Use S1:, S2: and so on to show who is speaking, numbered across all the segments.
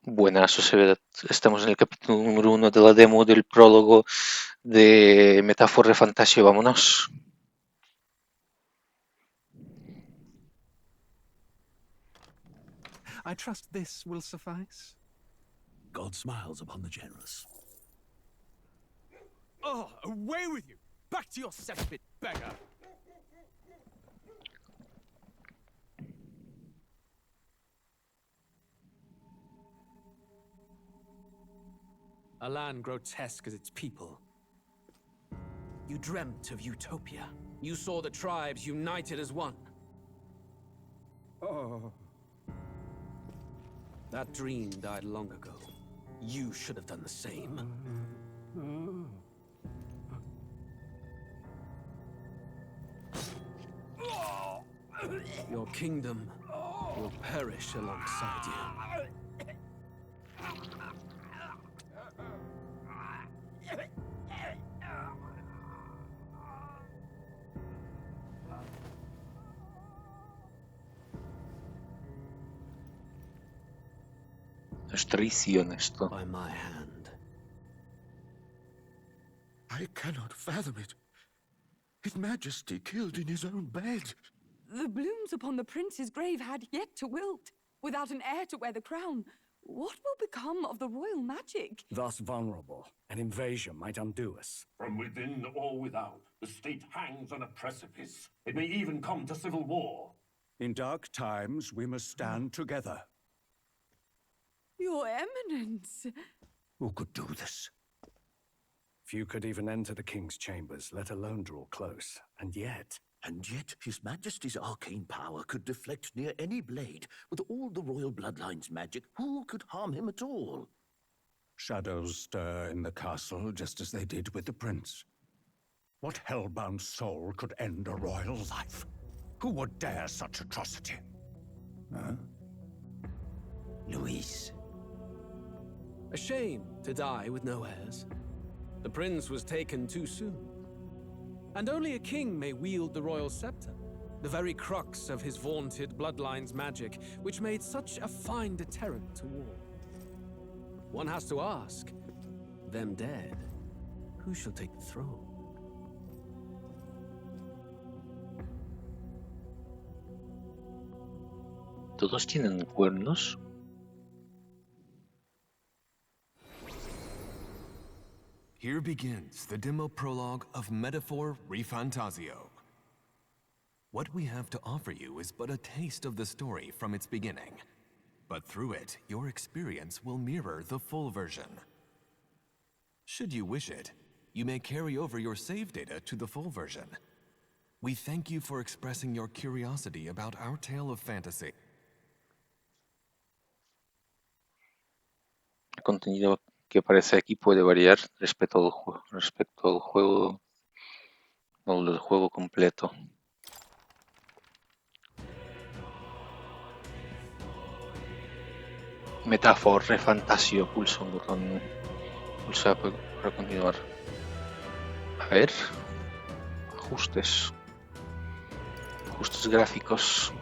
S1: Buenas, estamos en el capítulo número 1 de la demo del prólogo de Metáfora ReFantazio. Vámonos.
S2: I trust this will suffice.
S3: God smiles upon the generous.
S4: Oh, away with you! Back to your cesspit, beggar! A land grotesque as its people. You dreamt of utopia. You saw the tribes united as one.
S2: Oh.
S4: That dream died long ago. You should have done the same. Your kingdom will perish alongside you.
S1: Es traición esto.
S4: By my hand.
S3: I cannot fathom it. His Majesty killed in his own bed.
S5: The blooms upon the prince's grave had yet to wilt. Without an heir to wear the crown, what will become of the royal magic?
S6: Thus vulnerable, an invasion might undo us.
S7: From within or without, the state hangs on a precipice. It may even come to civil war.
S6: In dark times, we must stand together.
S5: Your Eminence.
S6: Who could do this? Few could even enter the king's chambers, let alone draw close. And yet,
S3: His Majesty's arcane power could deflect near any blade. With all the royal bloodline's magic, who could harm him at all?
S6: shadows stir in the castle just as they did with the prince. What hellbound soul could end a royal life? Who would dare such atrocity? Huh?
S3: Luis.
S4: A shame to die with no heirs. The prince was taken too soon. And only a king may wield the royal scepter, the very crux of his vaunted bloodline's magic, which made such a fine deterrent to war. One has to ask, them dead, who shall take the throne?
S1: ¿Todos tienen cuernos?
S8: Here begins the demo prologue of Metaphor ReFantazio. What we have to offer you is but a taste of the story from its beginning. But through it, your experience will mirror the full version. Should you wish it, you may carry over your save data to the full version. We thank you for expressing your curiosity about our tale of fantasy.
S1: El contenido que aparece aquí puede variar respecto al juego, o del juego completo. Metáfora ReFantazio, pulso un botón. Pulsa para continuar. A ver. Ajustes. Ajustes gráficos.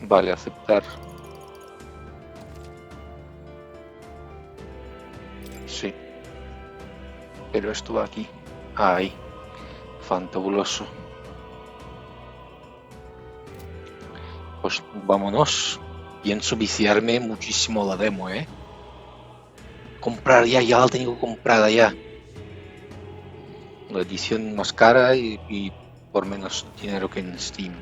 S1: Vale, aceptar. Sí. Pero esto va aquí. Ahí. Fantabuloso. Pues vámonos. Pienso viciarme muchísimo la demo, ¿eh? Comprar ya la tengo comprada ya. La edición más cara y por menos dinero que en Steam.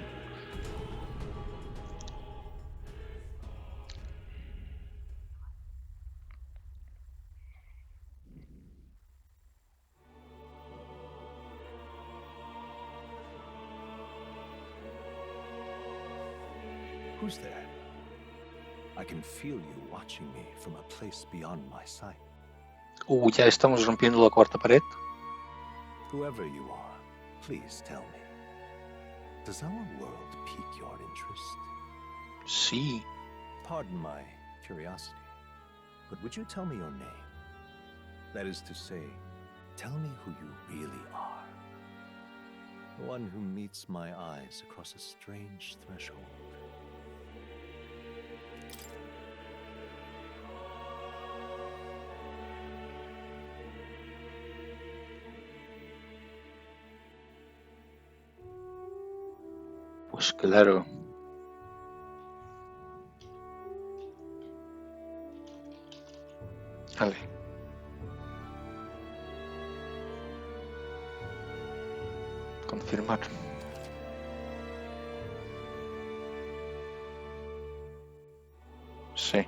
S2: Who's there? I can feel you watching me from a place beyond my sight.
S1: Ya estamos rompiendo la cuarta pared.
S2: Whoever you are, please tell me. Does our world pique your interest?
S1: Sí.
S2: Pardon my curiosity, but would you tell me your name? That is to say, Tell me who you really are. The one who meets my eyes across a strange threshold.
S1: Pues claro. Vale. Confirmar. Sí.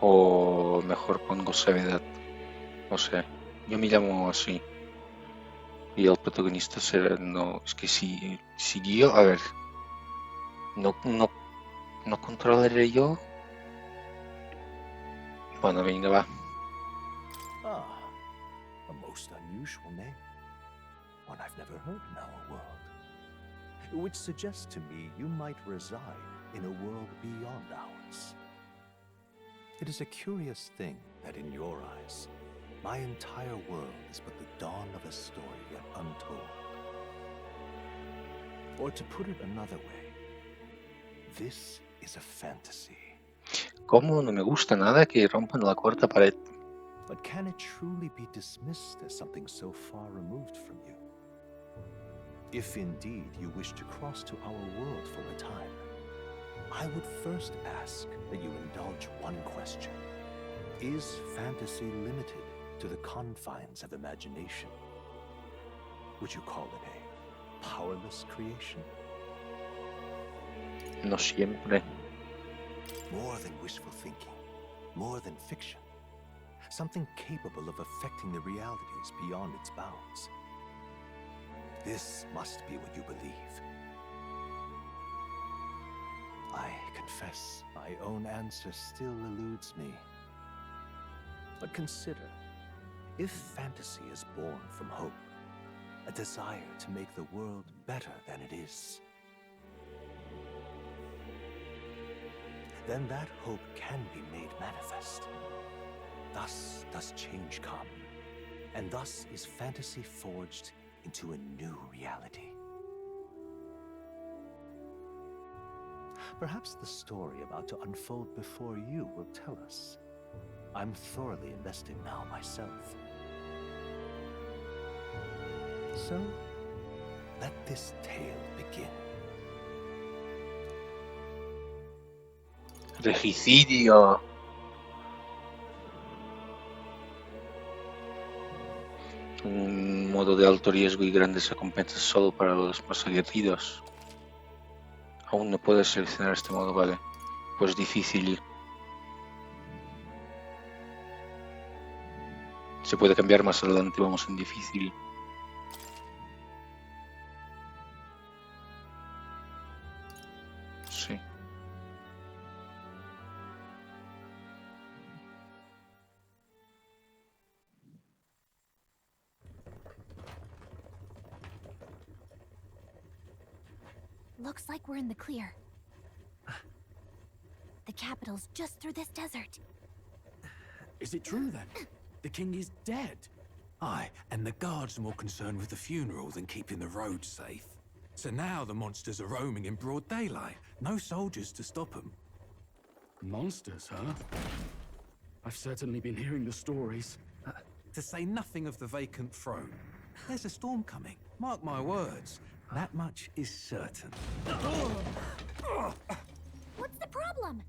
S1: O mejor pongo sevedad. No sé. Yo me llamo así. Y el protagonista será... No, es que si yo... A ver. No controlaré yo. Bueno, venga, va.
S2: Ah, a most unusual name. One I've never heard in our world. Which suggests to me you might reside in a world beyond ours. It is a curious thing that in your eyes, my entire world is but the dawn of a story yet untold. Or to put it another way, this is a fantasy.
S1: ¿Cómo? No me gusta nada que rompan la cuarta pared.
S2: But can it truly be dismissed as something so far removed from you? If indeed you wish to cross to our world for a time, I would first ask that you indulge one question. Is fantasy limited to the confines of imagination? Would you call it a powerless creation?
S1: No siempre.
S2: More than wishful thinking, more than fiction. Something capable of affecting the realities beyond its bounds. This must be what you believe. I confess my own answer still eludes me. But consider, if fantasy is born from hope, a desire to make the world better than it is, then that hope can be made manifest. Thus does change come, and thus is fantasy forged into a new reality. Perhaps the story about to unfold before you will tell us. I'm thoroughly invested now myself. So, let this tale begin.
S1: Regicidio. Un modo de alto riesgo y grandes recompensas solo para los más aguerridos. Aún no puedes seleccionar este modo, vale. Pues difícil. Se puede cambiar más adelante, vamos en difícil. Sí.
S9: Looks like we're in the clear. The capital's just through this desert.
S4: Is it true then? The king is dead?
S3: Aye, and the guards are more concerned with the funeral than keeping the roads safe. So now the monsters are roaming in broad daylight. No soldiers to stop them.
S4: Monsters, huh? I've certainly been hearing the stories.
S3: To say nothing of the vacant throne. There's a storm coming. Mark my words. That much is certain.
S9: What's the problem?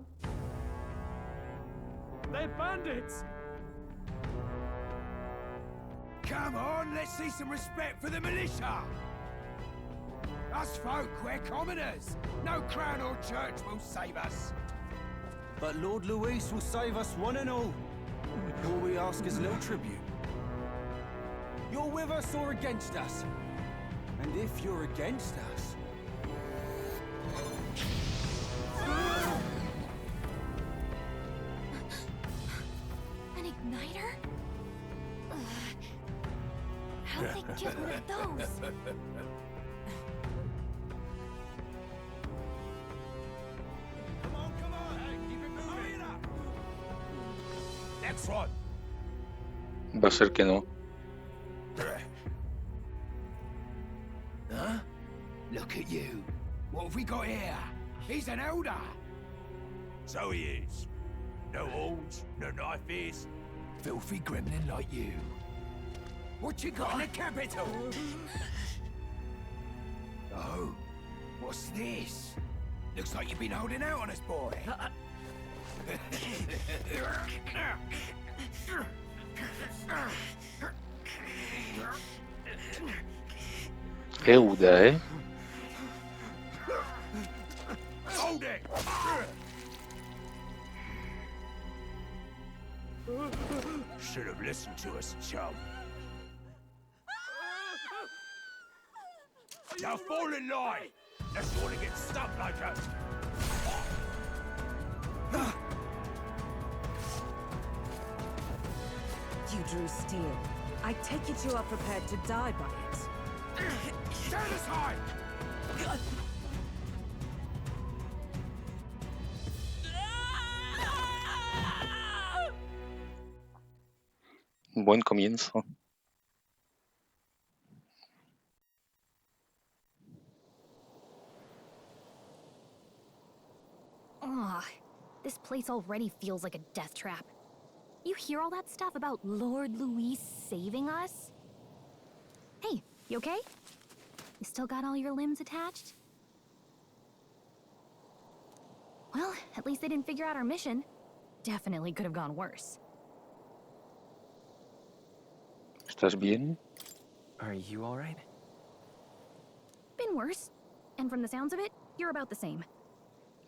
S4: They're bandits!
S10: Come on, let's see some respect for the militia! Us folk, we're commoners. No crown or church will save us.
S11: But Lord Luis will save us one and all. All we ask is a little tribute. You're with us or against us? And if you're against us...
S9: An igniter? How'd they get one of those?
S10: Come on, hey, keep it moving. Hurry it up. Next one.
S1: Va a ser que no.
S10: Huh? Look at you. What have we got here? He's an elder.
S11: So he is. No horns, no knife ears.
S10: Filthy gremlin like you. What you got in the capital? Oh, what's this? Looks like you've been holding out on us, boy.
S1: Euda,
S10: Hold it!
S11: Should have listened to us, chum. Now fall in line! Unless you want to get stuck like us.
S12: You drew steel. I take it you are prepared to die by it.
S10: Stand aside!
S1: Buen comienzo.
S9: Ugh, this place already feels like a death trap. You hear all that stuff about Lord Luis saving us? Hey, you okay? You still got all your limbs attached? Well, at least they didn't figure out our mission. Definitely could have gone worse.
S1: ¿Estás bien?
S13: Are you alright?
S9: Been worse. And from the sounds of it, you're about the same.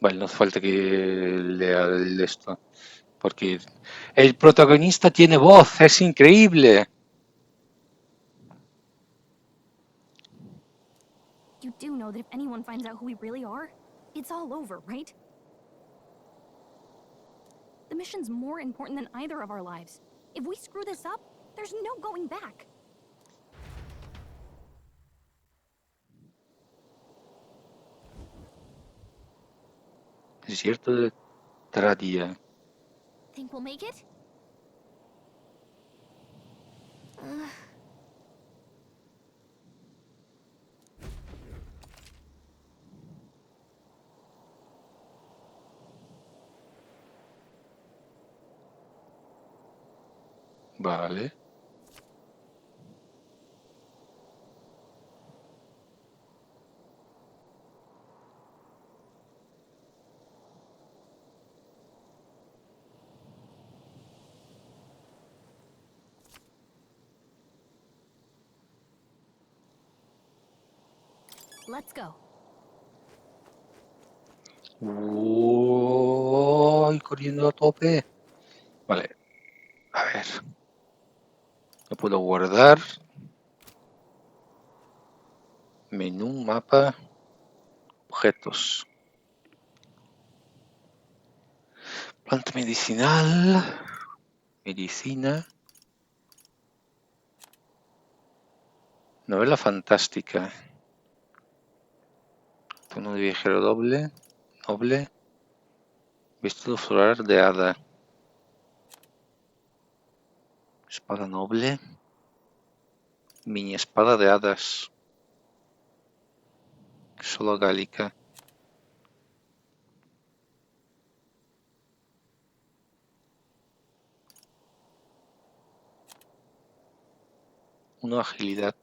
S1: Vale, no hace falta que lea el esto. Porque el protagonista tiene voz, es increíble.
S9: You do know that if anyone finds out who we really are, it's all over, right? The mission's more important than either of our lives. If we screw this up, there's no going back.
S1: Desierto de Tradia.
S9: Think we'll make it?
S1: Vale.
S9: Let's go.
S1: Voy corriendo a tope. Vale. A ver. No puedo guardar. Menú, mapa. Objetos. Planta medicinal. Medicina. Novela fantástica. Tono de viajero doble. Noble. Vestido floral de hada. Espada noble. Mini espada de hadas. Solo gálica. Una agilidad.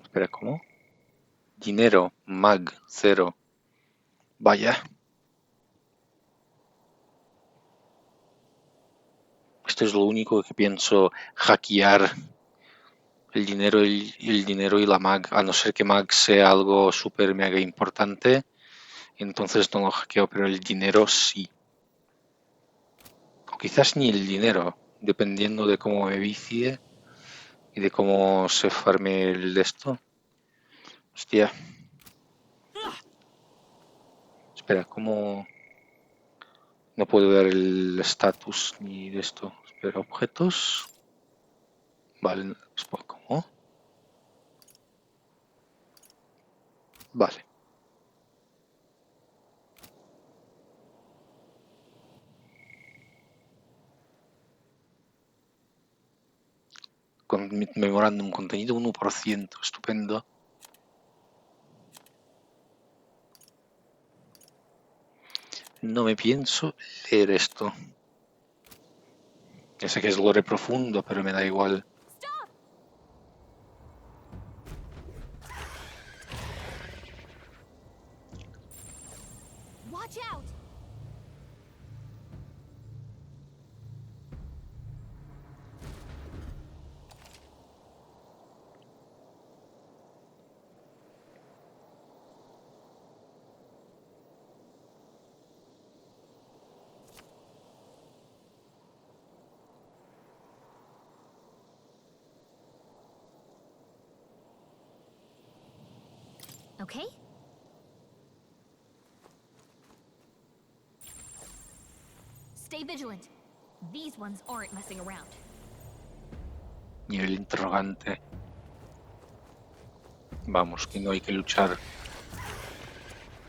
S1: Espera, ¿cómo? Dinero, mag, 0. Vaya. Esto es lo único que pienso hackear. El dinero y la mag. A no ser que mag sea algo súper mega importante. Entonces no lo hackeo, pero el dinero sí. O quizás ni el dinero. Dependiendo de cómo me vicie. Y de cómo se farme el de esto. Hostia. Espera, ¿cómo...? No puedo ver el estatus ni de esto. Espera, objetos. Vale, ¿cómo? Vale. Con memorándum, contenido 1%, estupendo. No me pienso leer esto. Ya sé que es lore profundo, pero me da igual.
S9: Watch out! Okay? Stay vigilant. These ones aren't messing around.
S1: Nivel interrogante. Vamos, que no hay que luchar.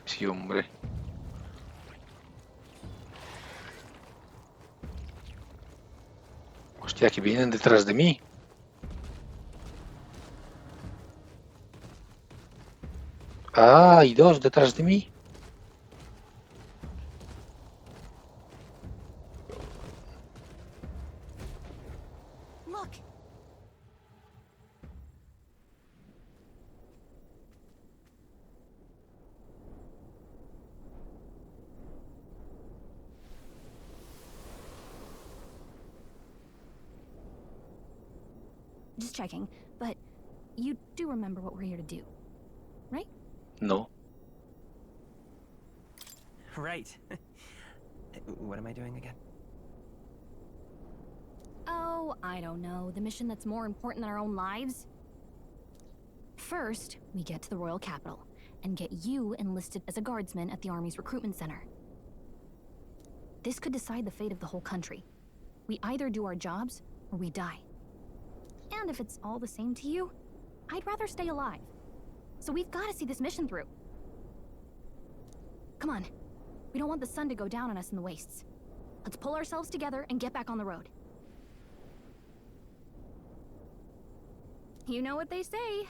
S1: Sí, hombre. Hostia, que vienen detrás de mí. Ah, hay dos detrás de mí.
S9: Look! Just checking, but you do remember what we're here to do, right?
S1: No.
S13: Right. What am I doing again?
S9: Oh, I don't know. The mission that's more important than our own lives? First, we get to the royal capital and get you enlisted as a guardsman at the army's recruitment center. This could decide the fate of the whole country. We either do our jobs or we die. And if it's all the same to you, I'd rather stay alive. So we've got to see this mission through. Come on. We don't want the sun to go down on us in the wastes. Let's pull ourselves together and get back on the road. You know what they say.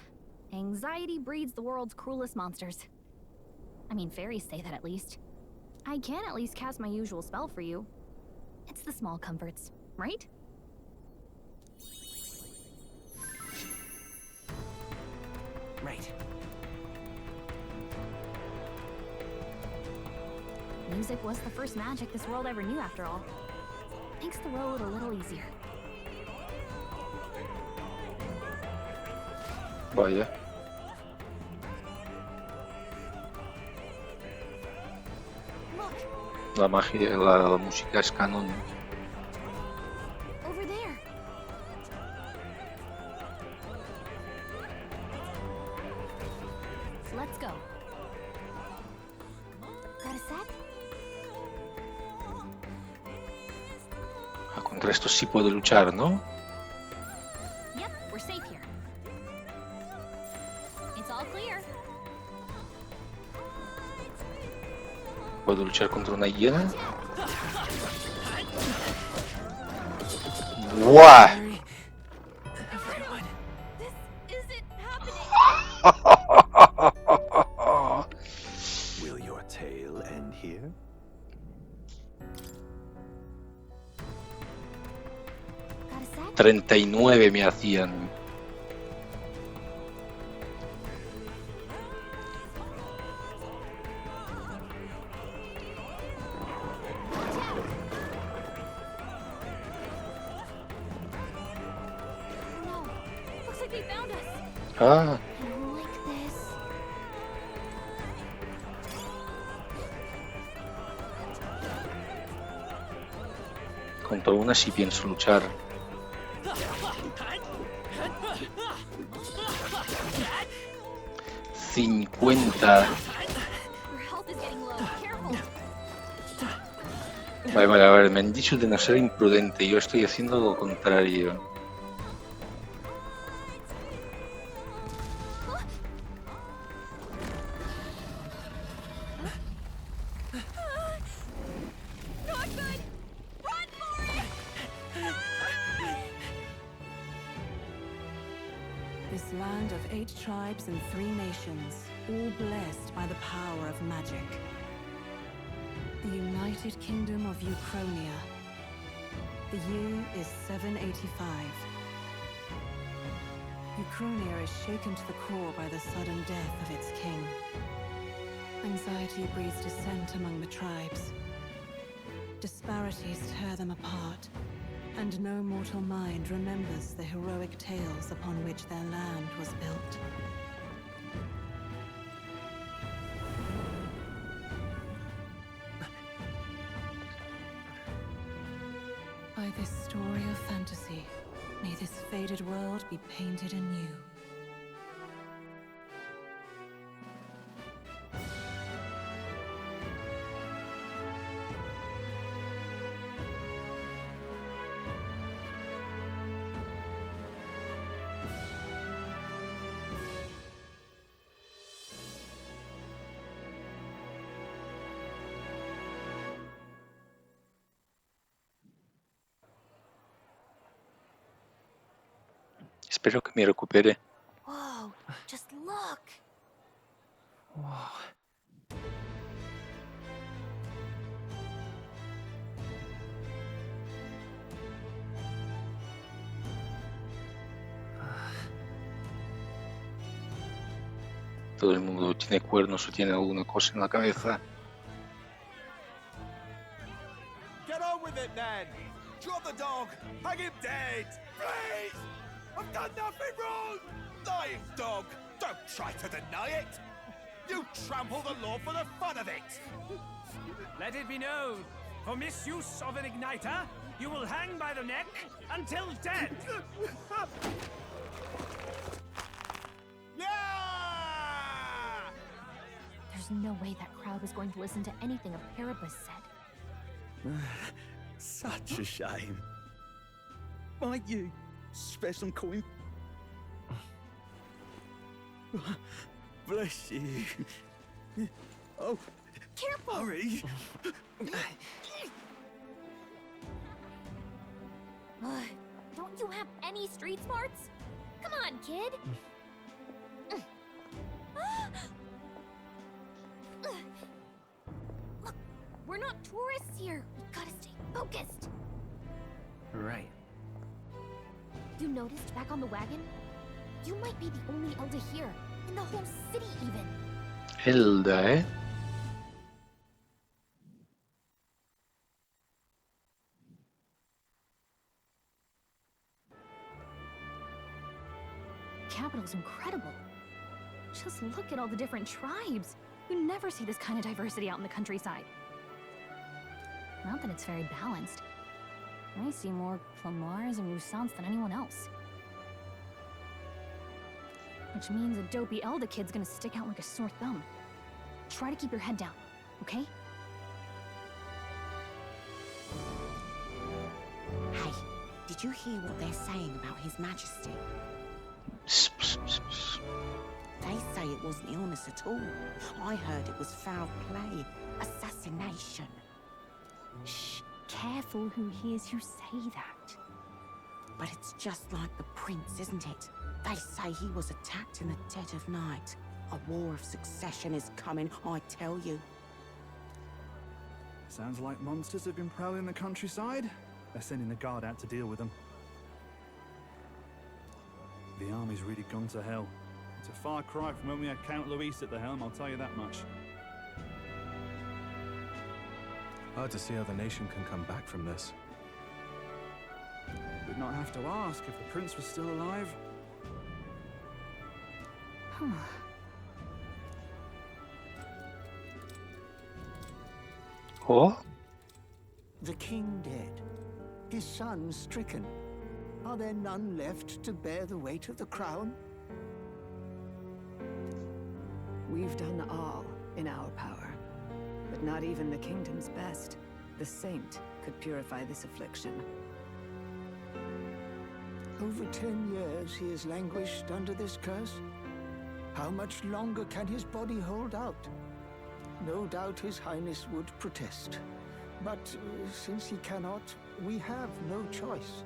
S9: Anxiety breeds the world's cruelest monsters. I mean, fairies say that at least. I can at least cast my usual spell for you. It's the small comforts, right?
S13: Right.
S9: Music was the first magic this world ever knew, after all. Makes the road a little easier.
S1: Vaya. La magia, la música es canon.
S9: Over there. Let's go. Got a set?
S1: Ah, contra esto sí puedo luchar, ¿no?
S9: Yep, we're safe here. It's all clear.
S1: ¿Puedo luchar contra una hiena? ¡Guau!
S9: This isn't happening.
S2: Will your tale end here?
S9: Got a set?
S1: 39 me hacían.
S9: No. Looks like they found us.
S1: Ah,
S9: I don't like this.
S1: contra una sí pienso luchar. ¡50!
S9: Your health is getting low. Careful.
S1: Vale, a ver, me han dicho de no ser imprudente, yo estoy haciendo lo contrario.
S12: This land of 8 tribes and 3 nations, all blessed by the power of magic. The United Kingdom of Uchronia. The year is 785. Uchronia is shaken to the core by the sudden death of its king. Anxiety breeds dissent among the tribes. Disparities tear them apart, and no mortal mind remembers the heroic tales upon which their land was built. By this story of fantasy, may this faded world be painted anew.
S1: Espero que me recupere.
S9: Whoa, just look!
S1: Todo el mundo tiene cuernos o tiene alguna cosa en la cabeza.
S10: Get on with it, then! Drop the dog! Hang him dead! Please! I've done nothing wrong! Lying dog! Don't try to deny it! You trample the law for the fun of it!
S14: Let it be known, for misuse of an igniter, you will hang by the neck until dead!
S9: There's no way that crowd was going to listen to anything a Paribus said.
S11: Such a shame. Might you spare some coin? Bless you. Oh,
S9: careful!
S11: Hurry!
S9: Don't you have any street smarts? Come on, kid! Look, we're not tourists here. We gotta stay focused.
S13: Right.
S9: You noticed back on the wagon? You might be the only Elder here, in the whole city even.
S1: Elda, ¿eh?
S9: Capital's incredible. Just look at all the different tribes. You never see this kind of diversity out in the countryside. Not that it's very balanced. I see more Clamars and Roussants than anyone else. Which means a dopey Elda kid's gonna stick out like a sore thumb. Try to keep your head down, okay?
S15: Hey, did you hear what they're saying about His Majesty? They say it wasn't illness at all. I heard it was foul play, assassination.
S9: Shh, careful who hears you say that.
S15: But it's just like the prince, isn't it? They say he was attacked in the dead of night. A war of succession is coming, I tell you.
S16: Sounds like monsters have been prowling the countryside. They're sending the guard out to deal with them. The army's really gone to hell. It's a far cry from when we had Count Luis at the helm, I'll tell you that much.
S2: Hard to see how the nation can come back from this.
S16: We'd not have to ask if the prince was still alive.
S1: Oh?
S17: The king dead, his son stricken. Are there none left to bear the weight of the crown?
S5: We've done all in our power, but not even the kingdom's best, the saint, could purify this affliction.
S17: Over 10 years he has languished under this curse. How much longer can his body hold out? No doubt His Highness would protest. But since he cannot, we have no choice.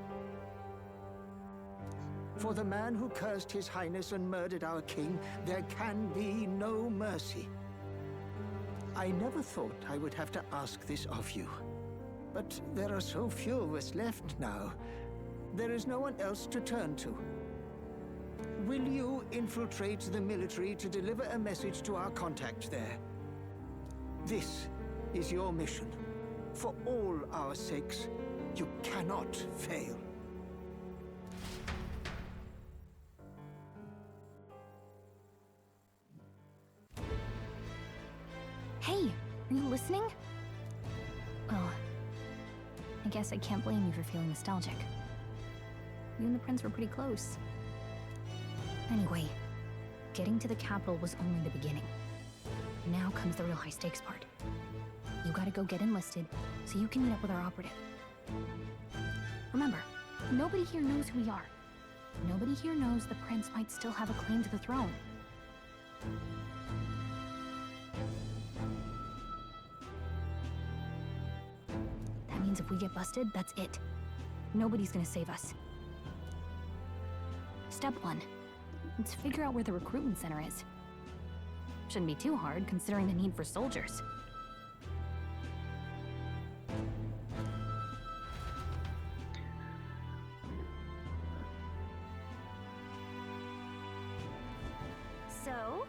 S17: For the man who cursed His Highness and murdered our king, there can be no mercy. I never thought I would have to ask this of you. But there are so few of us left now. There is no one else to turn to. Will you infiltrate the military to deliver a message to our contact there? This is your mission. For all our sakes, you cannot fail.
S9: Hey, are you listening? Well, I guess I can't blame you for feeling nostalgic. You and the prince were pretty close. Anyway, getting to the capital was only the beginning. Now comes the real high-stakes part. You gotta go get enlisted, so you can meet up with our operative. Remember, nobody here knows who we are. Nobody here knows the prince might still have a claim to the throne. That means if we get busted, that's it. Nobody's gonna save us. Step 1. Let's figure out where the recruitment center is. Shouldn't be too hard, considering the need for soldiers. So?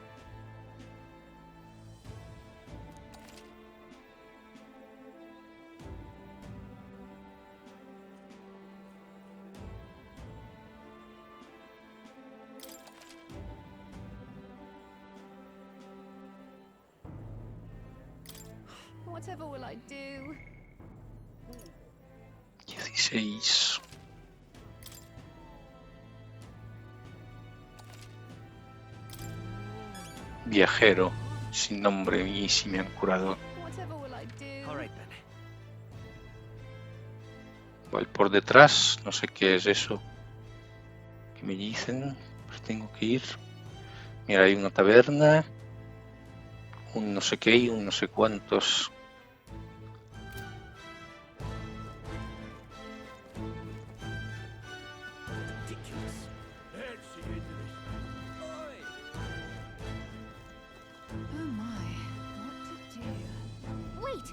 S9: Whatever will I do?
S1: 16. Viajero, sin nombre, y si me han curado.
S9: Whatever will I do?
S13: All right then.
S1: Igual por detrás, no sé qué es eso. ¿Qué me dicen? Pues tengo que ir. Mira, hay una taberna, un no sé qué y un no sé cuántos.
S5: Oh my, what to do?
S9: Wait!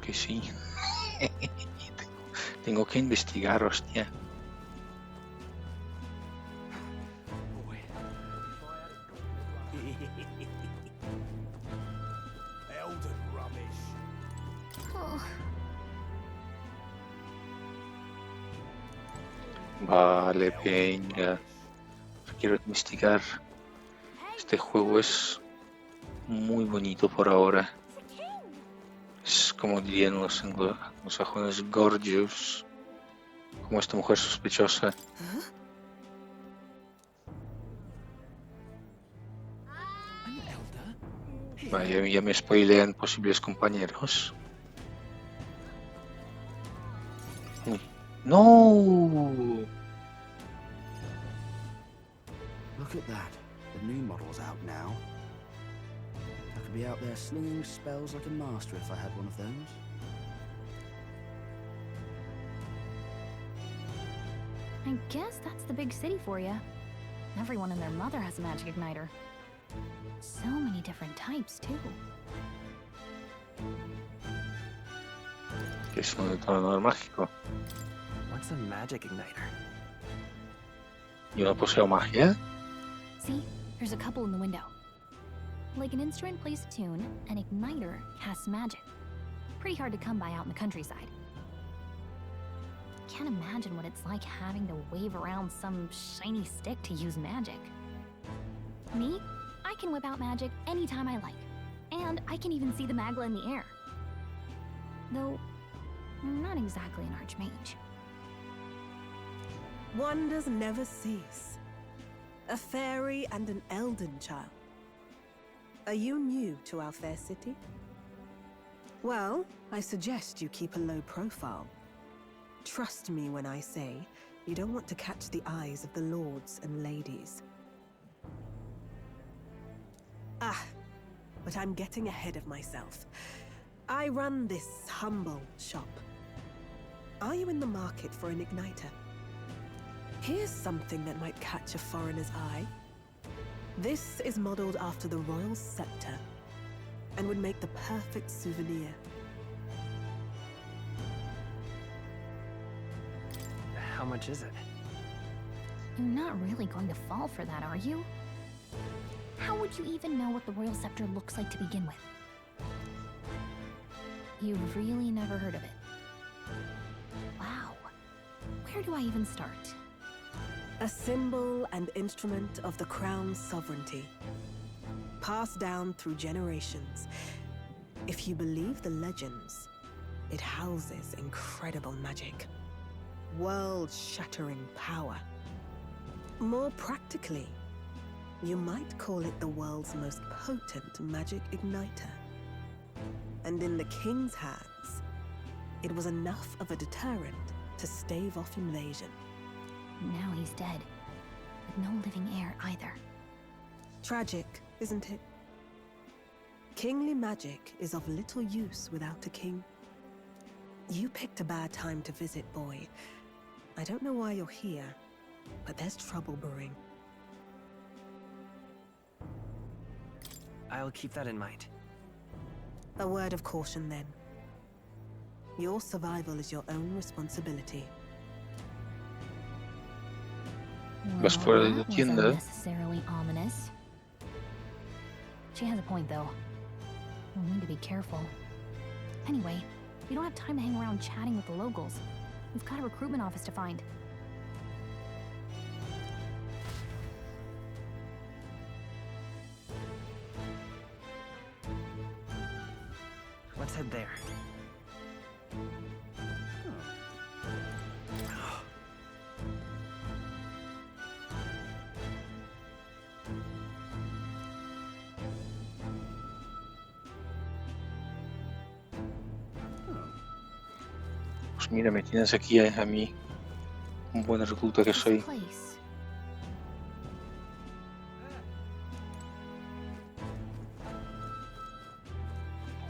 S1: Que sí. Tengo que investigar, hostia.
S10: Elden rubbish.
S9: Oh.
S1: Vale, venga. Quiero investigar. Este juego es muy bonito por ahora. Es como dirían los anglosajones, gorgeous. Como esta mujer sospechosa. Vaya, ya me spoilean posibles compañeros. Uy. ¡No!
S18: Look at that. The new model's out now. I could be out there slinging spells like a master if I had one of those.
S9: I guess that's the big city for you. Everyone and their mother has a magic igniter. So many different types, too.
S1: Que es un detonador mágico.
S13: What's a magic igniter?
S1: ¿Y no poseo magia?
S9: See, there's a couple in the window. Like an instrument plays a tune, an igniter casts magic. Pretty hard to come by out in the countryside. Can't imagine what it's like having to wave around some shiny stick to use magic. Me? I can whip out magic anytime I like. And I can even see the magla in the air. Though, I'm not exactly an archmage.
S19: Wonders never cease. A fairy and an elden child. Are you new to our fair city? Well, I suggest you keep a low profile. Trust me when I say you don't want to catch the eyes of the lords and ladies. But I'm getting ahead of myself. I run this humble shop. Are you in the market for an igniter? Here's something that might catch a foreigner's eye. This is modeled after the royal scepter and would make the perfect souvenir.
S13: How much is it?
S9: You're not really going to fall for that, are you? How would you even know what the royal scepter looks like to begin with? You've really never heard of it. Wow. Where do I even start?
S19: A symbol and instrument of the crown's sovereignty, passed down through generations. If you believe the legends, it houses incredible magic, world-shattering power. More practically, you might call it the world's most potent magic igniter. And in the king's hands, it was enough of a deterrent to stave off invasion.
S9: Now he's dead, with no living heir either.
S19: Tragic, isn't it? Kingly magic is of little use without a king. You picked a bad time to visit, boy. I don't know why you're here, but there's trouble brewing.
S13: I'll keep that in mind.
S19: A word of caution, then. Your survival is your own responsibility.
S1: Vas fuera de tu
S9: That was
S1: tienda.
S9: unnecessarily ominous. She has a point, though. We'll need to be careful. Anyway, we don't have time to hang around chatting with the locals. We've got a recruitment office to find.
S13: Let's head there.
S1: Pues mira, me tienes aquí a mí, un buen recluta que soy.
S9: Place.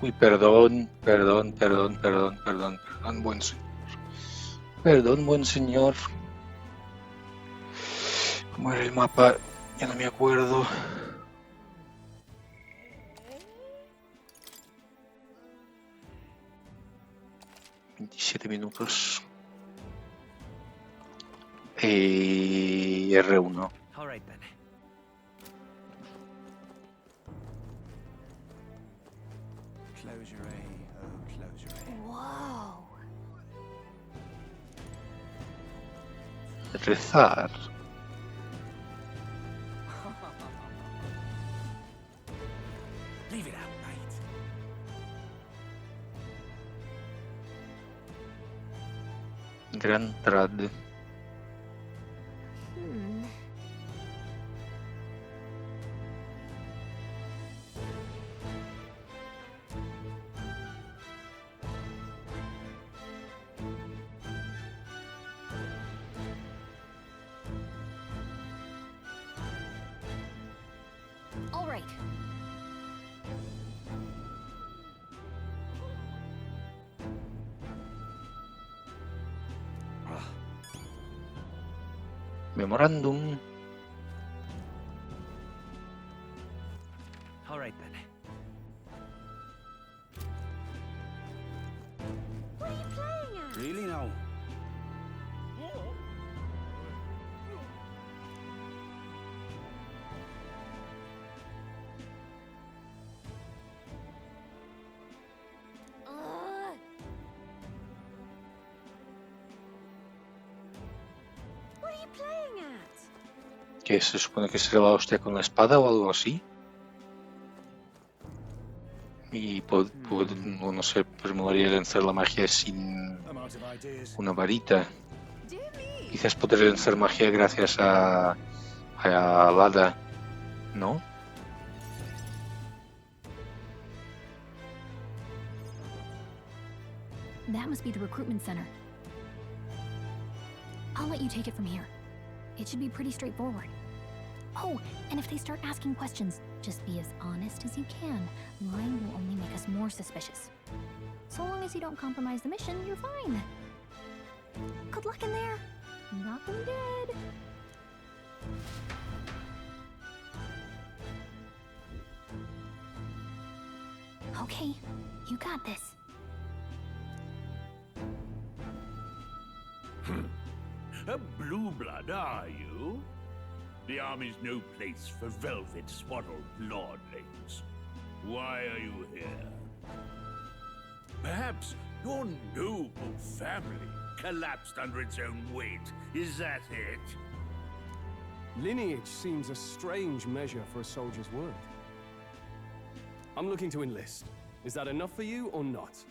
S1: Uy, perdón, buen señor. Perdón, buen señor. ¿Cómo era el mapa? Ya no me acuerdo. $27 minutos. R1.
S13: All right then.
S11: Close your A, oh, close your A.
S9: Whoa.
S1: Rezar.
S11: Leave it out, mate.
S1: Gran Trad.
S9: All right.
S1: Memorándum.
S13: All right then.
S15: What are you playing at?
S18: Really now?
S15: What are you playing at?
S1: ¿Que se supone que será la hostia con la espada o algo así? Y no sé, pues me molaría lanzar la magia sin una varita. Quizás podré lanzar magia gracias a Hada, ¿no?
S9: That must be the recruitment center. I'll let you take it from here. It should be pretty straightforward. Oh, and if they start asking questions, just be as honest as you can. Lying will only make us more suspicious. So long as you don't compromise the mission, you're fine. Good luck in there. Knock 'em dead. Okay, you got this.
S20: A blue blood, are you? The army's no place for velvet-swaddled lordlings. Why are you here? Perhaps your noble family collapsed under its own weight. Is that it?
S21: Lineage seems a strange measure for a soldier's word. I'm looking to enlist. Is that enough for you or not?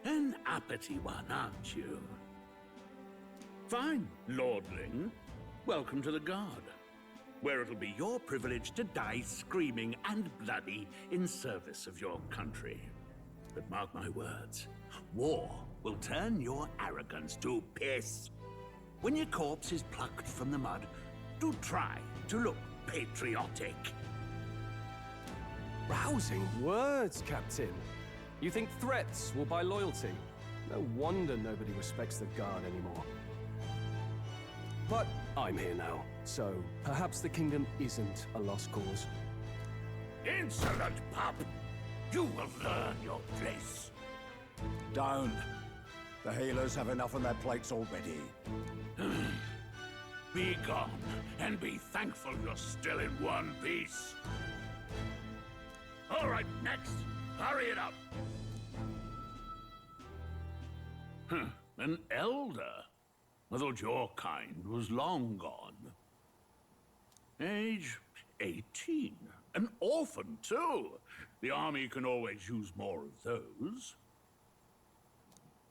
S20: An uppity one, aren't you? Fine, lordling. Welcome to the Guard, where it'll be your privilege to die screaming and bloody in service of your country. But mark my words, war will turn your arrogance to piss. When your corpse is plucked from the mud, do try to look patriotic.
S21: Rousing words, Captain. You think threats will buy loyalty? No wonder nobody respects the Guard anymore. But I'm here now, so perhaps the kingdom isn't a lost cause.
S20: Insolent pup! You will learn your place.
S6: Don't. The healers have enough on their plates already.
S20: Be gone, and be thankful you're still in one piece. All right, next. Hurry it up. An elder? I thought your kind was long gone. Age 18. An orphan, too. The army can always use more of those.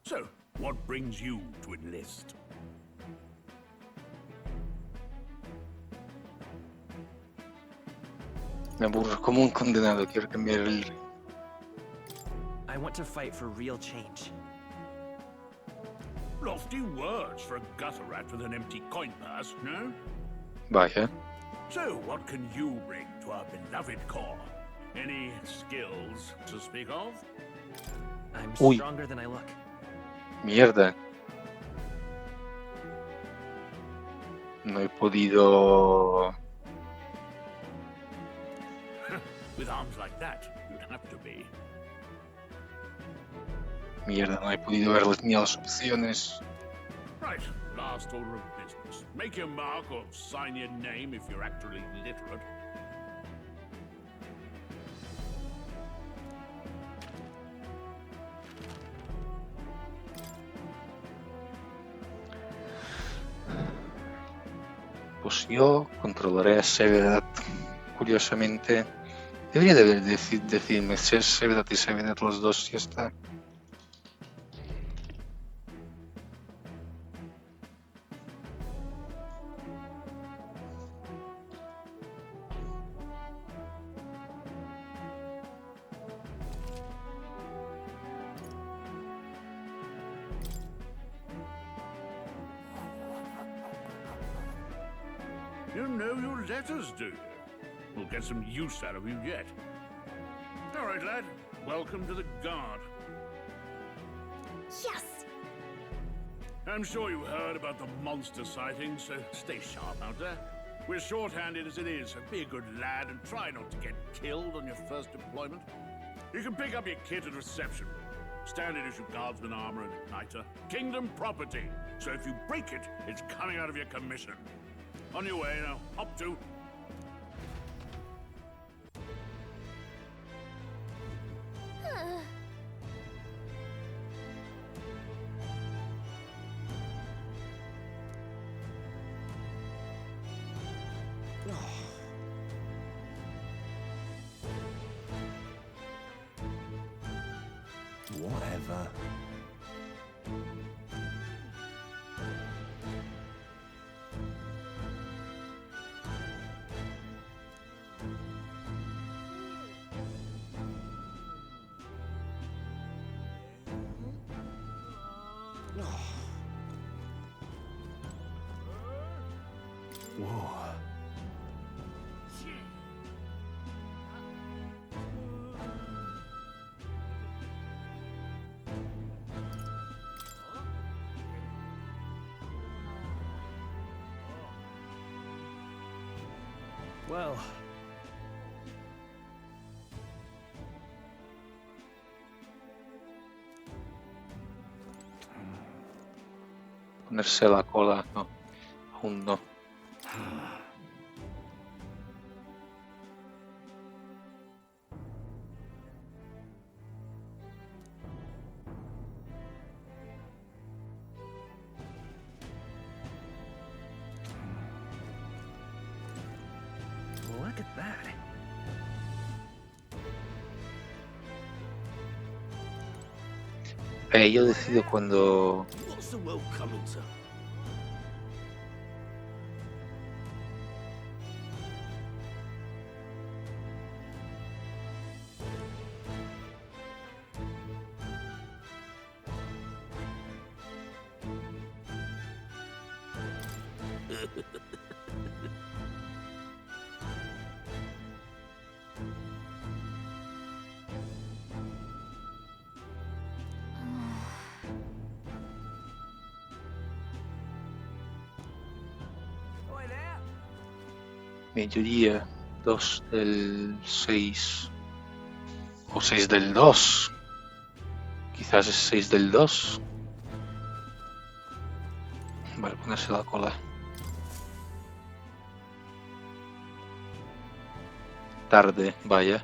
S20: So, what brings you to enlist?
S1: Me aburro como un condenado, quiero cambiar el...
S13: I want to fight for real change.
S20: Lofty words for a gutter rat with an empty coin purse, no?
S1: Vaya.
S20: So, what can you bring to our beloved corps? Any skills to speak of?
S13: I'm
S1: Uy.
S13: stronger than I look.
S1: Mierda. No he podido...
S20: With arms like that, you'd have to be.
S1: Mierda, no he podido ver ni las opciones.
S20: Right, last order of business. Make your mark or sign your name if you're actually literate.
S1: Pues yo controlaré a Severat, curiosamente. Debería de decirme si es Severat y Severat los dos, ya está.
S20: You know your letters, do you? We'll get some use out of you yet. All right, lad. Welcome to the Guard.
S9: Yes!
S20: I'm sure you heard about the monster sightings, so stay sharp out there. We're short-handed as it is, so be a good lad and try not to get killed on your first deployment. You can pick up your kit at reception. Standard issue guardsman armor and igniter. Kingdom property. So if you break it, it's coming out of your commission. On your way now. Hop to.
S2: Whatever. Whoa.
S21: Well,
S1: Ponerse la cola, no, aún no.
S13: Look at that.
S1: Yo decido cuando...
S10: What's the world coming to?
S1: Mediodía, 2 del 6 o 6 del 2. Quizás es 6 del 2. Vale, ponerse la cola. Tarde, vaya.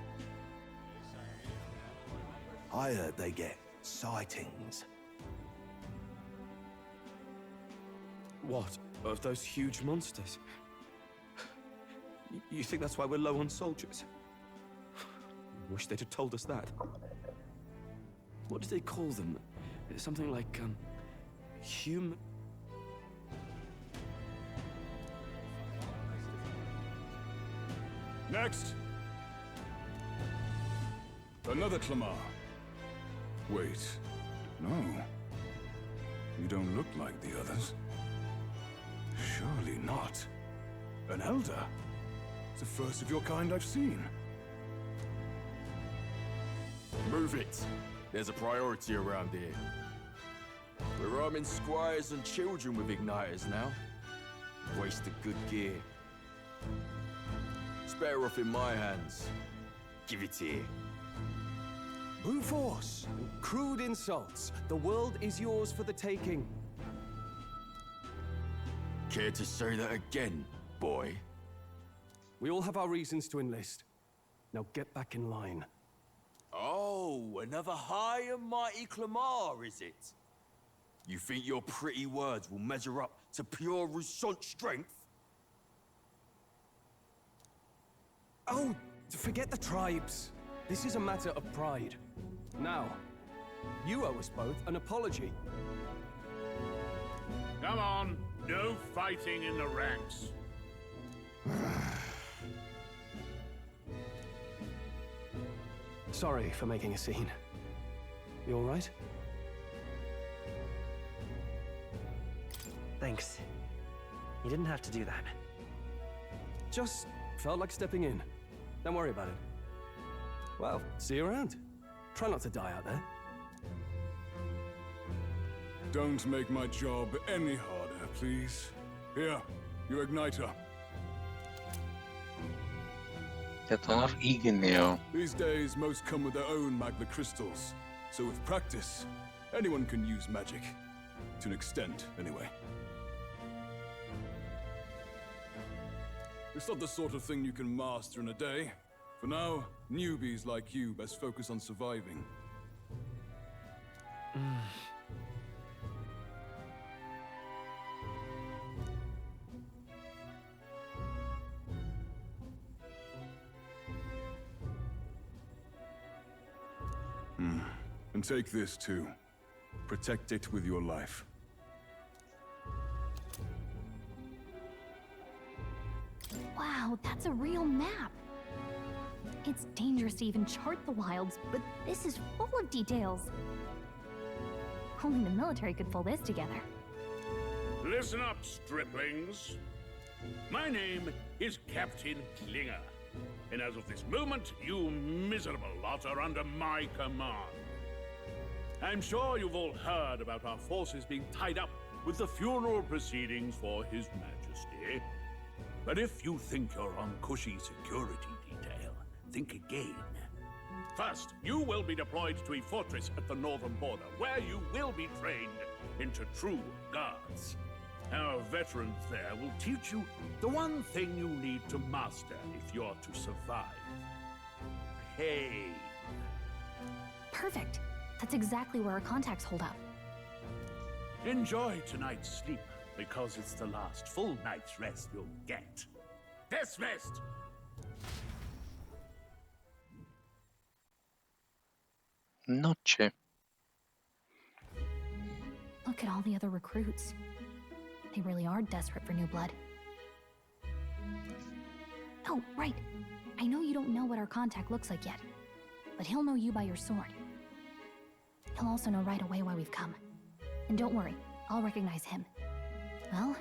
S2: I heard they get sightings.
S21: what? Of those huge monsters? You think that's why we're low on soldiers? Wish they'd have told us that. What did they call them? Something like, human...
S6: Next! Another Clamar. Wait, no. You don't look like the others. Surely not. An elder? It's the first of your kind I've seen.
S7: Move it. There's a priority around here. We're arming squires and children with igniters now. Waste of good gear. It's better off in my hands. Give it here.
S21: Brute force! Crude insults. The world is yours for the taking.
S7: Care to say that again, boy?
S21: We all have our reasons to enlist. Now get back in line.
S7: Oh, another high and mighty Clamar, is it? You think your pretty words will measure up to pure Rousseau strength?
S21: Oh, forget the tribes. This is a matter of pride. Now, you owe us both an apology.
S20: Come on, no fighting in the ranks.
S21: Sorry for making a scene. You all right?
S13: Thanks. You didn't have to do that.
S21: Just felt like stepping in. Don't worry about it. Well, see you around. Try not to die out there.
S6: Don't make my job any harder, please. Here, your igniter.
S1: Detonar igneo.
S6: These days, most come with their own magna crystals. So with practice, anyone can use magic. To an extent, anyway. It's not the sort of thing you can master in a day. For now, newbies like you best focus on surviving. And take this too. Protect it with your life.
S9: Wow, that's a real map. It's dangerous to even chart the wilds, but this is full of details. Only the military could pull this together.
S20: Listen up, striplings. My name is Captain Klinger, and as of this moment, you miserable lot are under my command. I'm sure you've all heard about our forces being tied up with the funeral proceedings for His Majesty. But if you think you're on cushy security detail, think again. First, you will be deployed to a fortress at the northern border, where you will be trained into true guards. Our veterans there will teach you the one thing you need to master if you're to survive. Pain.
S9: Perfect. That's exactly where our contacts hold up.
S20: Enjoy tonight's sleep, because it's the last full night's rest you'll get. Dismissed!
S1: Noche.
S9: Look at all the other recruits. They really are desperate for new blood. Oh, right. I know you don't know what our contact looks like yet, but he'll know you by your sword. He'll also know right away why we've come. And don't worry, I'll recognize him. Well,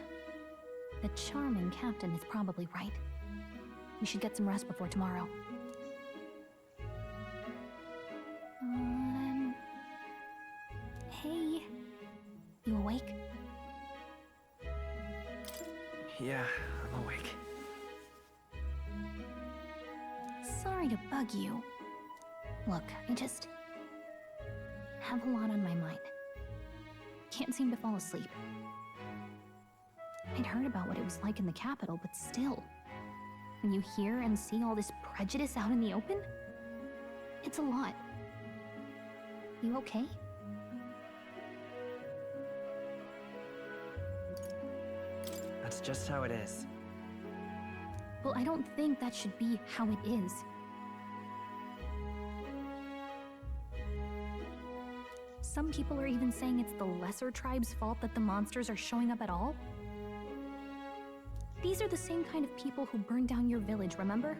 S9: the charming captain is probably right. We should get some rest before tomorrow. Hey. You awake?
S13: Yeah, I'm awake.
S9: Sorry to bug you. Look, I just have a lot on my mind. Can't seem to fall asleep. I'd heard about what it was like in the capital, but still, when you hear and see all this prejudice out in the open, it's a lot. You okay?
S13: That's just how it is.
S9: Well, I don't think that should be how it is. Some people are even saying it's the lesser tribe's fault that the monsters are showing up at all. These are the same kind of people who burned down your village, remember?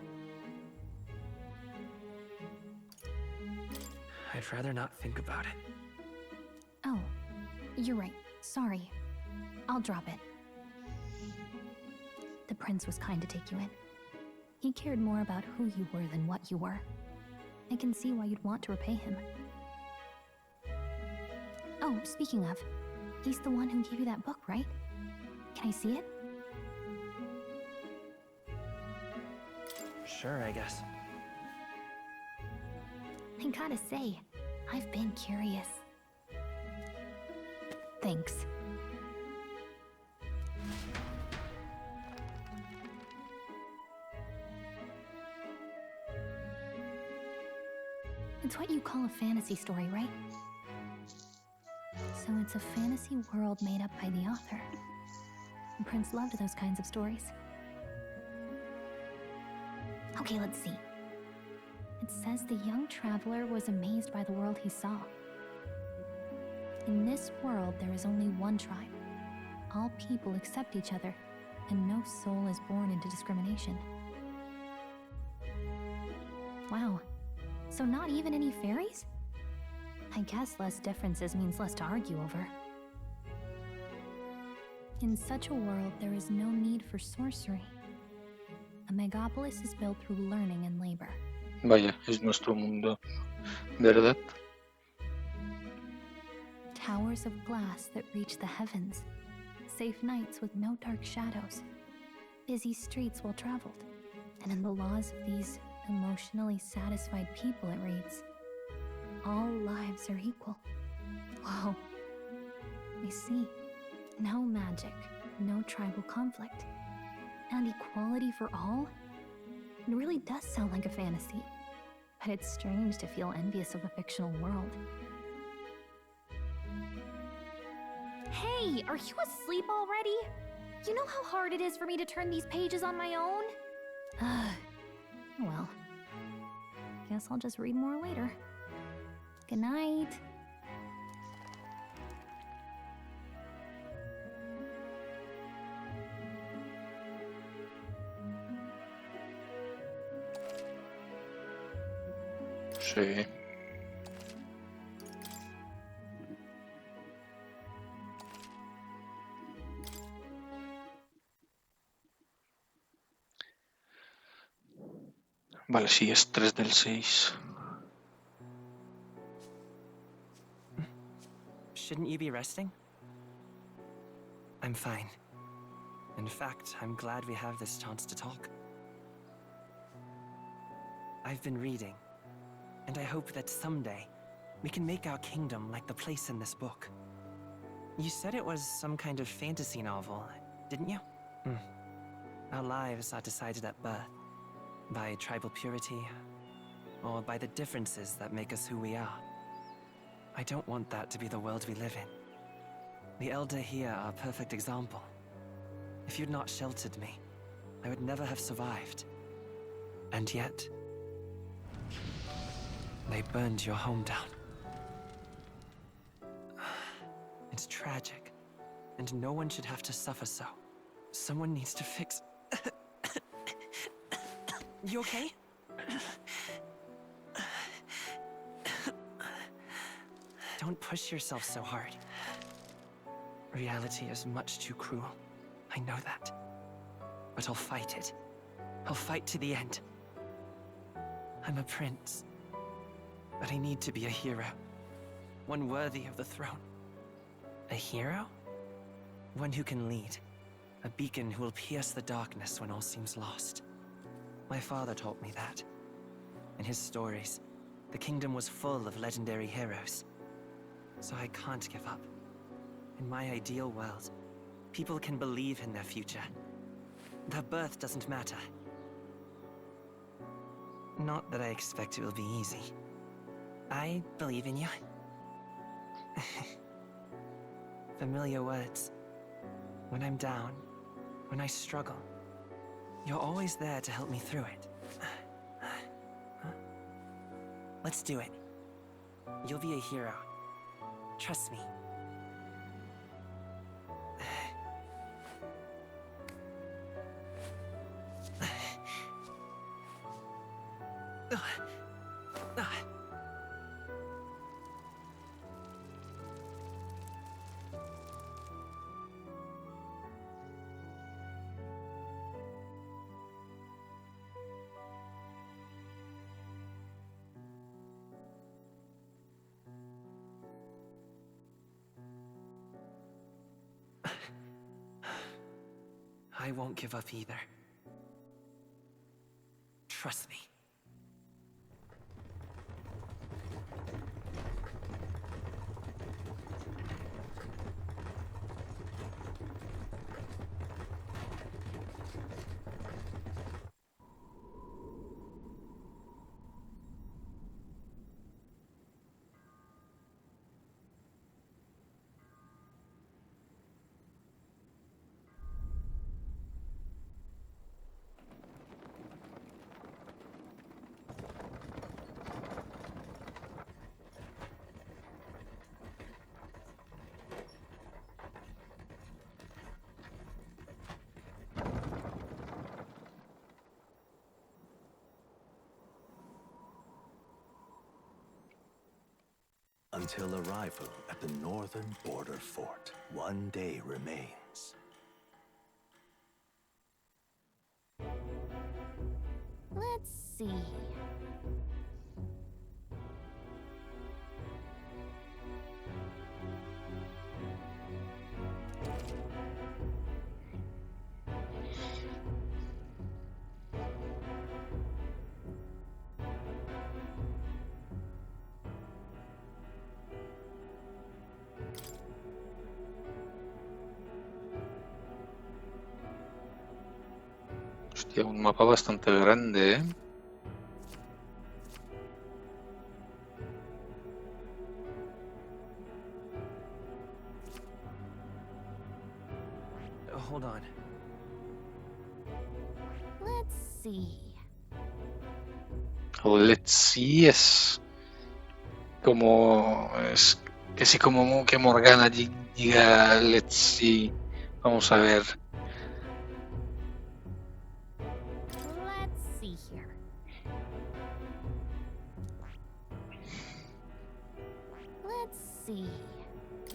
S13: I'd rather not think about it.
S9: Oh, you're right. Sorry. I'll drop it. The prince was kind to take you in. He cared more about who you were than what you were. I can see why you'd want to repay him. Oh, speaking of, he's the one who gave you that book, right? Can I see it?
S13: Sure, I guess.
S9: I gotta say, I've been curious. Thanks. It's what you call a fantasy story, right? So it's a fantasy world made up by the author. The prince loved those kinds of stories. Okay, let's see. It says the young traveler was amazed by the world he saw. In this world, there is only one tribe. All people accept each other, and no soul is born into discrimination. Wow. So not even any fairies? I guess less differences means less to argue over. In such a world, there is no need for sorcery. A megapolis is built through learning and labor.
S1: Vaya, es nuestro mundo, ¿verdad?
S9: Towers of glass that reach the heavens. Safe nights with no dark shadows. Busy streets well traveled. And in the laws of these emotionally satisfied people, it reads, all lives are equal. Whoa. I see. No magic, no tribal conflict. And equality for all? It really does sound like a fantasy. But it's strange to feel envious of a fictional world. Hey, are you asleep already? You know how hard it is for me to turn these pages on my own? Well, guess I'll just read more later. Good night.
S1: Sí. Vale, sí, es 3 del 6.
S13: Shouldn't you be resting? I'm fine. In fact, I'm glad we have this chance to talk. I've been reading, and I hope that someday we can make our kingdom like the place in this book. You said it was some kind of fantasy novel, didn't you? Our lives are decided at birth, by tribal purity, or by the differences that make us who we are. I don't want that to be the world we live in. The Elder here are a perfect example. If you'd not sheltered me, I would never have survived. And yet, they burned your home down. It's tragic, and no one should have to suffer so. Someone needs to fix... You okay? Don't push yourself so hard. Reality is much too cruel. I know that. But I'll fight it. I'll fight to the end. I'm a prince. But I need to be a hero. One worthy of the throne. A hero? One who can lead. A beacon who will pierce the darkness when all seems lost. My father taught me that. In his stories, the kingdom was full of legendary heroes. So I can't give up. In my ideal world, people can believe in their future. Their birth doesn't matter. Not that I expect it will be easy. I believe in you. Familiar words. When I'm down, when I struggle, you're always there to help me through it. Let's do it. You'll be a hero. Trust me. I won't give up either. Trust me.
S2: Until arrival at the northern border fort, one day remains.
S9: Let's see.
S1: Hostia, un mapa bastante grande, ¿eh?
S13: Hold on.
S9: Let's see.
S1: Let's see es como... Es que sí, como que Morgana diga let's see. Vamos a ver.
S9: Let's see here. Let's see.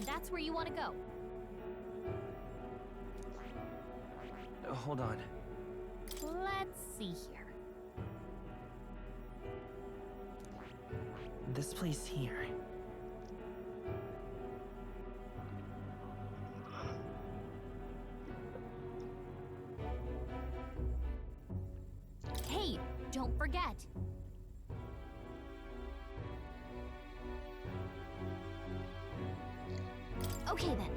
S9: That's where you want to go.
S13: Hold on.
S9: Let's see here.
S13: This place here.
S9: forget. Okay then.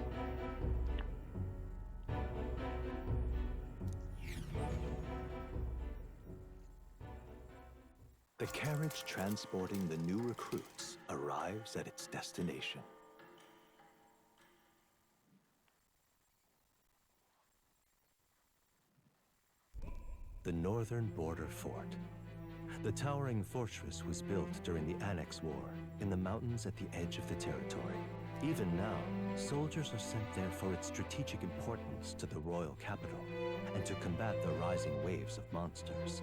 S2: The carriage transporting the new recruits arrives at its destination. The northern border fort. The towering fortress was built during the Annex War in the mountains at the edge of the territory. Even now, soldiers are sent there for its strategic importance to the royal capital and to combat the rising waves of monsters.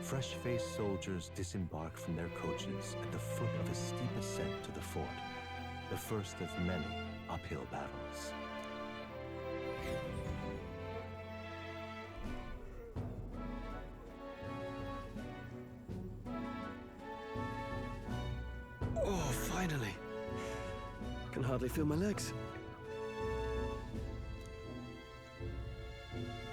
S2: Fresh-faced soldiers disembark from their coaches at the foot of a steep ascent to the fort, the first of many uphill battles.
S21: Oh, finally. I can hardly feel my legs.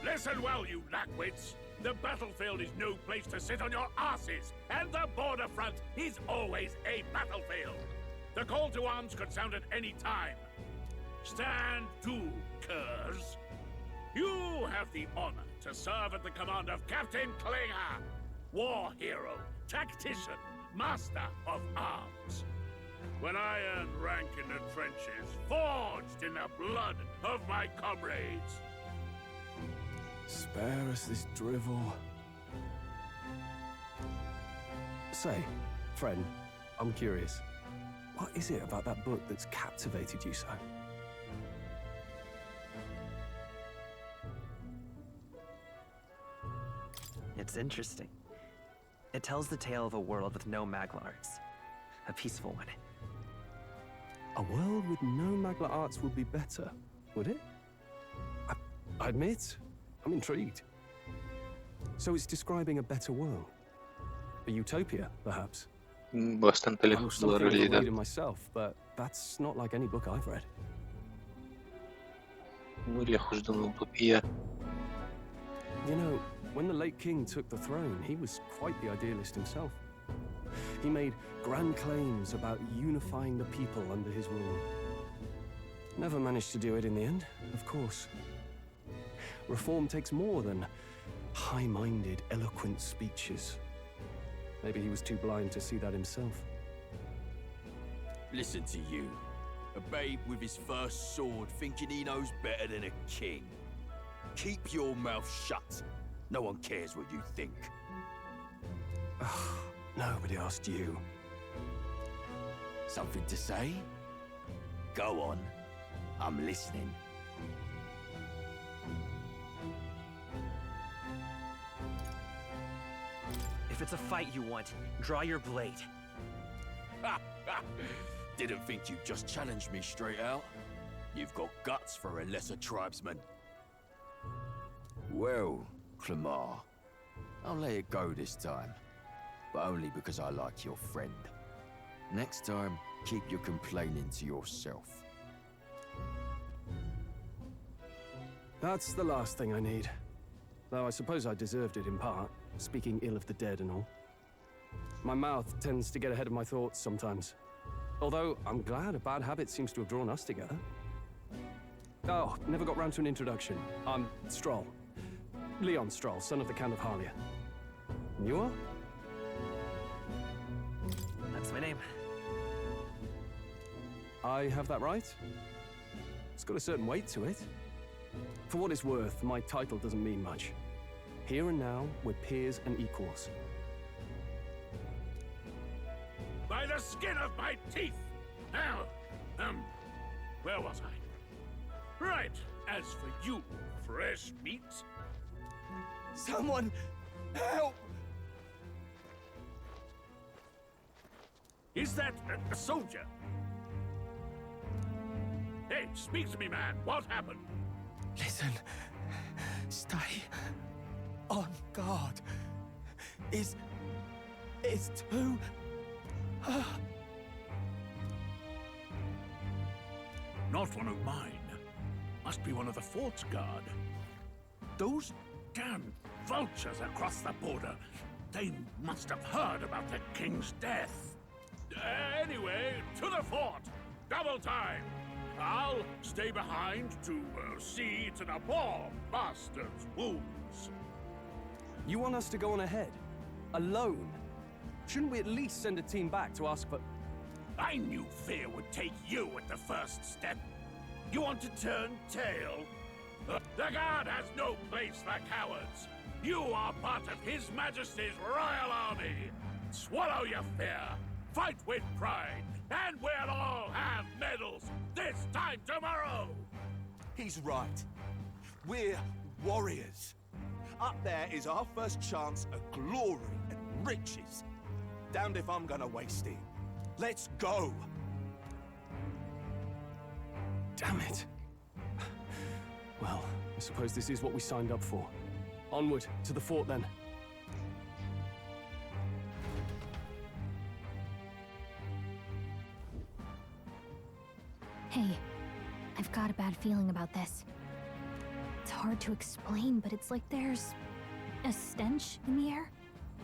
S20: Listen well, you lackwits. The battlefield is no place to sit on your asses, and the border front is always a battlefield. The call to arms could sound at any time. Stand to, curs. You have the honor to serve at the command of Captain Klinger, war hero, tactician, master of arms. When I earned rank in the trenches, forged in the blood of my comrades.
S21: Spare us this drivel. Say, friend, I'm curious. What is it about that book that's captivated you so?
S13: It's interesting. It tells the tale of a world with no Maglars. A peaceful one.
S21: A world with no Maglar arts would be better, would it? I admit, I'm intrigued. So it's describing a better world? A utopia, perhaps?
S1: Bastante
S21: I'm
S1: lejos de la
S21: something of a
S1: realidad.
S21: reader myself, but that's not like any book I've read.
S1: Muy lejos de una utopía.
S21: You know, when the late king took the throne, he was quite the idealist himself. He made grand claims about unifying the people under his rule. Never managed to do it in the end, of course. Reform takes more than high-minded, eloquent speeches. Maybe he was too blind to see that himself.
S7: Listen to you. A babe with his first sword thinking he knows better than a king. Keep your mouth shut. No one cares what you think.
S21: Nobody asked you.
S7: Something to say? Go on. I'm listening.
S13: If it's a fight you want, draw your blade.
S7: Didn't think you'd just challenge me straight out. You've got guts for a lesser tribesman. Well, Clemar, I'll let it go this time. But only because I like your friend. Next time, keep your complaining to yourself.
S21: That's the last thing I need. Though I suppose I deserved it in part, speaking ill of the dead and all. My mouth tends to get ahead of my thoughts sometimes. Although, I'm glad a bad habit seems to have drawn us together. Oh, never got round to an introduction. I'm Stroll. Leon Stroll, son of the Count of Harlia. And you are?
S13: That's my name.
S21: I have that right? It's got a certain weight to it. For what it's worth, my title doesn't mean much. Here and now, we're peers and equals.
S20: By the skin of my teeth! Now, where was I? Right, as for you, fresh meat.
S11: Someone, help!
S20: Is that a soldier? Hey, speak to me, man. What happened?
S11: Listen. Stay on guard. It's too...
S20: Not one of mine. Must be one of the fort's guard. Those damn vultures across the border. They must have heard about the king's death. Anyway, to the fort! Double time! I'll stay behind to see to the poor bastard's wounds.
S21: You want us to go on ahead? Alone? Shouldn't we at least send a team back to ask for...
S20: I knew fear would take you at the first step. You want to turn tail? The guard has no place for cowards. You are part of His Majesty's Royal Army. Swallow your fear, fight with pride, and we'll all have medals this time tomorrow!
S10: He's right. We're warriors. Up there is our first chance at glory and riches. Damned if I'm gonna waste it. Let's go!
S21: Damn it. Well, I suppose this is what we signed up for. Onward, to the fort then.
S9: Hey, I've got a bad feeling about this. It's hard to explain, but it's like there's a stench in the air,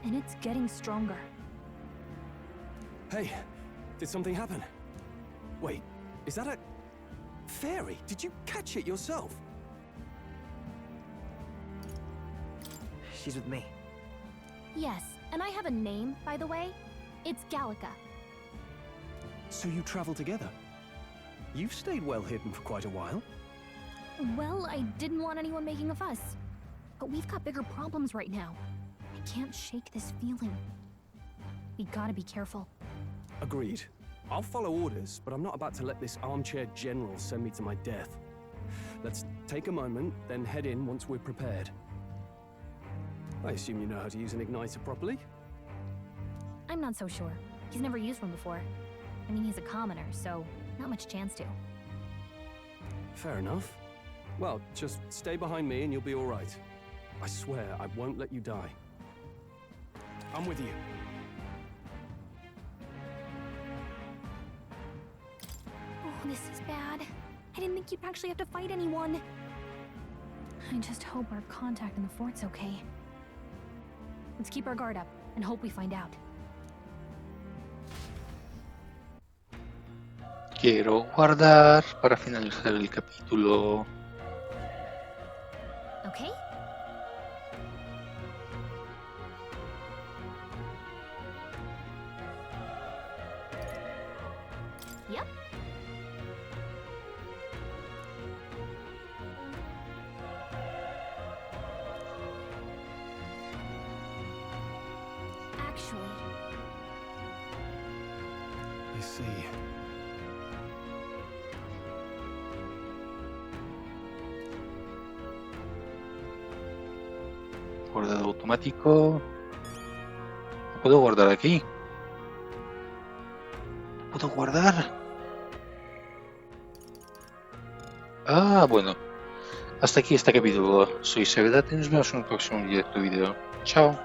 S9: and it's getting stronger.
S21: Hey, did something happen? Wait, is that a... fairy? Did you catch it yourself?
S13: She's with me.
S9: Yes, and I have a name, by the way. It's Gallica.
S21: So you travel together? You've stayed well hidden for quite a while.
S9: Well, I didn't want anyone making a fuss. But we've got bigger problems right now. I can't shake this feeling. We gotta be careful.
S21: Agreed. I'll follow orders, but I'm not about to let this armchair general send me to my death. Let's take a moment, then head in once we're prepared. I assume you know how to use an igniter properly?
S9: I'm not so sure. He's never used one before. I mean, he's a commoner, so not much chance to.
S21: Fair enough. Well, just stay behind me and you'll be all right. I swear I won't let you die. I'm with you.
S9: Oh, this is bad. I didn't think you'd actually have to fight anyone. I just hope our contact in the fort's okay. Let's keep our guard up and hope we find out.
S1: Quiero guardar para finalizar el capítulo.
S9: Okay? Yep. Actually,
S21: I see.
S1: Guardado automático. ¿No puedo guardar aquí? ¿No puedo guardar? Ah, bueno. Hasta aquí este capítulo. Soy Sebeda y nos vemos en un próximo directo vídeo. Chao.